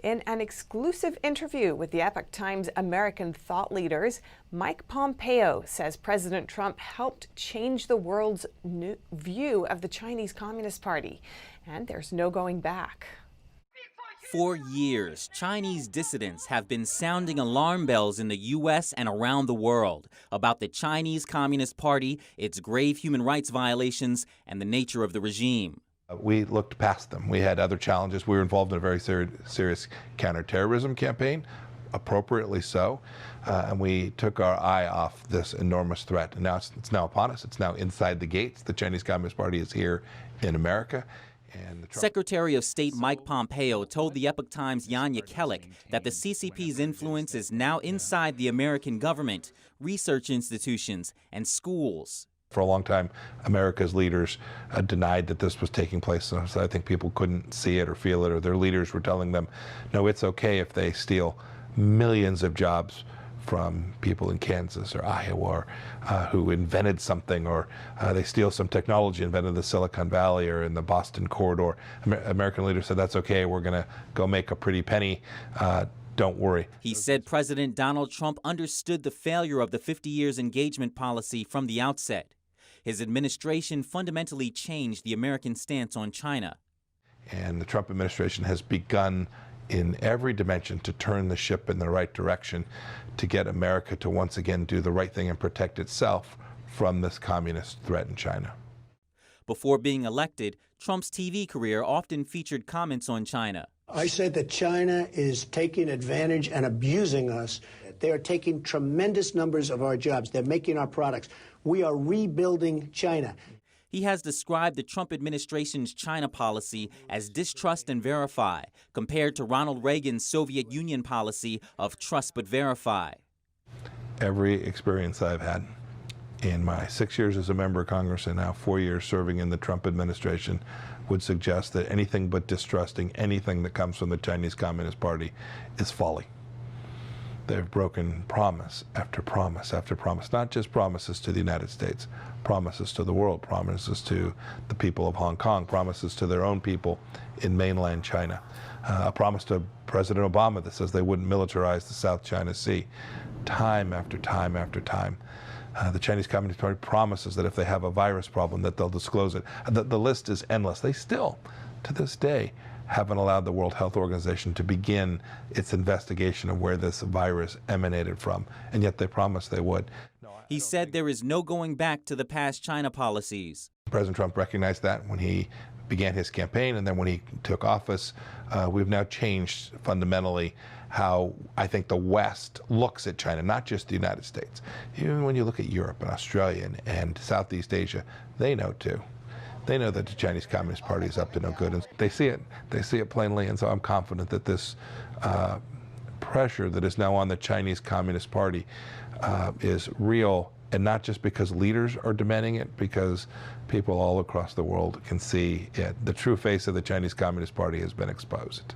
In an exclusive interview with the Epoch Times American thought leaders, Mike Pompeo says President Trump helped change the world's new view of the Chinese Communist Party, and there's no going back. For years, Chinese dissidents have been sounding alarm bells in the U.S. and around the world about the Chinese Communist Party, its grave human rights violations, and the nature of the regime. We looked past them. We had other challenges. We were involved in a very serious counterterrorism campaign, appropriately so, and we took our eye off this enormous threat. And now it's now upon us. It's now inside the gates. The Chinese Communist Party is here in America. Secretary of State Mike Pompeo told the Epoch Times' Yanya Kellick that the CCP's influence is now inside the American government, research institutions, and schools. For a long time, America's leaders denied that this was taking place, so I think people couldn't see it or feel it, or their leaders were telling them, no, it's okay if they steal millions of jobs from people in Kansas or Iowa or, who invented something, or they steal some technology invented in the Silicon Valley or in the Boston corridor. American leaders said, that's okay, we're going to go make a pretty penny. Don't worry. He said President Donald Trump understood the failure of the 50 years engagement policy from the outset. His administration fundamentally changed the American stance on China. And the Trump administration has begun in every dimension to turn the ship in the right direction, to get America to once again do the right thing and protect itself from this communist threat in China. Before being elected, Trump's TV career often featured comments on China. I said that China is taking advantage and abusing us. They are taking tremendous numbers of our jobs. They're making our products. We are rebuilding China. He has described the Trump administration's China policy as distrust and verify, compared to Ronald Reagan's Soviet Union policy of trust but verify. Every experience I've had in my 6 years as a member of Congress and now 4 years serving in the Trump administration would suggest that anything but distrusting anything that comes from the Chinese Communist Party is folly. They've broken promise after promise after promise, not just promises to the United States, promises to the world, promises to the people of Hong Kong, promises to their own people in mainland China, a promise to President Obama that says they wouldn't militarize the South China Sea. Time after time after time. The Chinese Communist Party promises that if they have a virus problem that they'll disclose it. The list is endless. They still, to this day, haven't allowed the World Health Organization to begin its investigation of where this virus emanated from, and yet they promised they would. He said there is no going back to the past China policies. President Trump recognized that when he began his campaign, and then when he took office, we've now changed fundamentally how I think the West looks at China, not just the United States. Even when you look at Europe and Australia and Southeast Asia, they know too. They know that the Chinese Communist Party is up to no good, and they see it plainly, and so I'm confident that this pressure that is now on the Chinese Communist Party is real, and not just because leaders are demanding it, because people all across the world can see it. The true face of the Chinese Communist Party has been exposed.